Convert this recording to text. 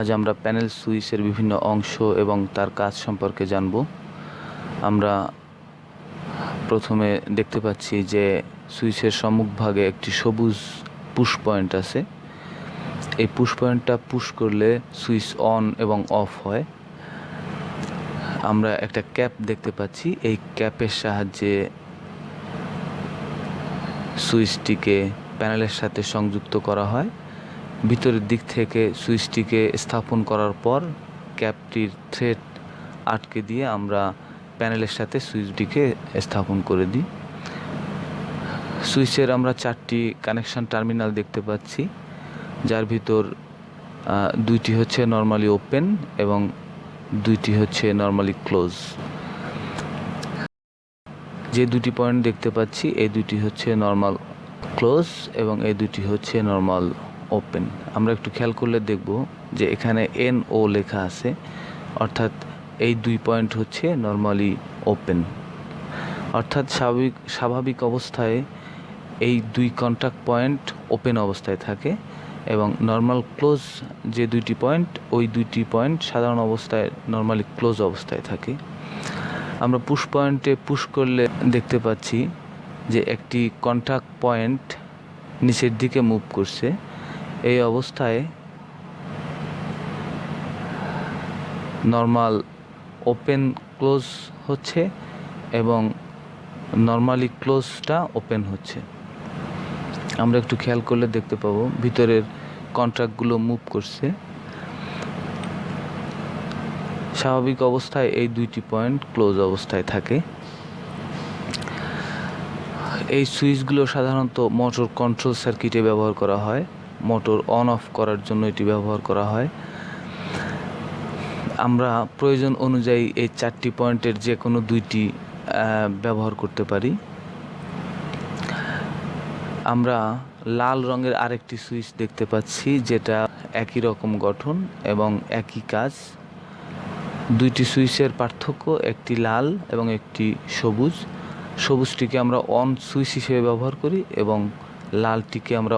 আজ আমরা প্যানেল সুইচের বিভিন্ন অংশ এবং তার কাজ সম্পর্কে জানব। আমরা প্রথমে দেখতে পাচ্ছি যে সুইচের সম্মুখভাগে একটি সবুজ পুশ পয়েন্ট আছে। এই পুশ পয়েন্টটা পুশ করলে সুইচ অন এবং অফ হয়। আমরা একটা ক্যাপ দেখতে পাচ্ছি। এই ক্যাপের সাহায্যে সুইচটিকে প্যানেলের সাথে সংযুক্ত করা হয়। ভিতরের দিক থেকে সুইচটিকে স্থাপন করার পর ক্যাপটির থ্রেড আটকে দিয়ে আমরা প্যানেলের সাথে সুইচটিকে স্থাপন করে দিই। সুইচের আমরা 4টি কানেকশন টার্মিনাল দেখতে পাচ্ছি, যার ভিতর 2টি হচ্ছে নর্মালি ওপেন এবং 2টি হচ্ছে নর্মালি ক্লোজ। যে 2টি পয়েন্ট দেখতে পাচ্ছি এই 2টি হচ্ছে নর্মাল ক্লোজ এবং এই 2টি হচ্ছে নর্মাল ওপেন। আমরা একটু খেয়াল করলে দেখব যে এখানে NO লেখা আছে, অর্থাৎ এই 2 পয়েন্ট হচ্ছে নর্মালি ওপেন। অর্থাৎ স্বাভাবিক অবস্থায় এই 2 কন্টাক্ট পয়েন্ট ওপেন অবস্থায় থাকে এবং নর্মাল ক্লোজ যে 2টি পয়েন্ট, ওই 2টি পয়েন্ট সাধারণ অবস্থায় নর্মালি ক্লোজ অবস্থায় থাকে। আমরা পুশ পয়েন্টে পুশ করলে দেখতে পাচ্ছি যে একটি কন্টাক্ট পয়েন্ট নিচের দিকে মুভ করছে। এই অবস্থায় নর্মাল ওপেন ক্লোজ হচ্ছে এবং নর্মালি ক্লোজটা ওপেন হচ্ছে। আমরা একটু খেয়াল করলে দেখতে পাবো ভিতরের কন্ট্রাক্টগুলো মুভ করছে। স্বাভাবিক অবস্থায় এই 2টি পয়েন্ট ক্লোজ অবস্থায় থাকে। এই সুইচগুলো সাধারণত মোটর কন্ট্রোল সার্কিটে ব্যবহার করা হয়। মোটর অন অফ করার জন্য এটি ব্যবহার করা হয়। আমরা প্রয়োজন অনুযায়ী এই 4টি পয়েন্টের যে কোনো 2টি ব্যবহার করতে পারি। আমরা লাল রঙের আরেকটি সুইচ দেখতে পাচ্ছি, যেটা একই রকম গঠন এবং একই কাজ। 2টি সুইচের পার্থক্য, একটি লাল এবং একটি সবুজ। সবুজটিকে আমরা অন সুইচ হিসেবে ব্যবহার করি এবং লালটিকে আমরা